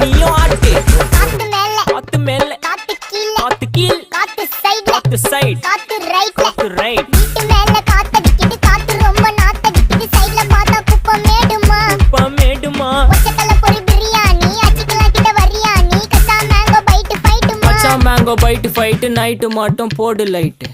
நீயும் ஆட்டு. காத்து மேல காத்து மேல காத்து கீழ காத்து கீழ் காத்து சைடுல காத்து சைடு காத்து ரைட்ல காத்து ரைட். வீட்டு மேல காத்தடிக்குது காத்து ரொம்ப நாத்தடிக்குது சைடுல பார்த்தா குப்பை மேடுமா மேடுமா ஒச்சக்கல்ல பொரி பிரியாணி அச்சிக்கலாம் கிட்ட வரியாணி கச்சா மேங்கோ பைட்டு ஃபைட்டுமா மச்சான் மேங்கோ பைட்டு ஃபைட்டு நைட்டு மட்டும் போடு லைட்டு.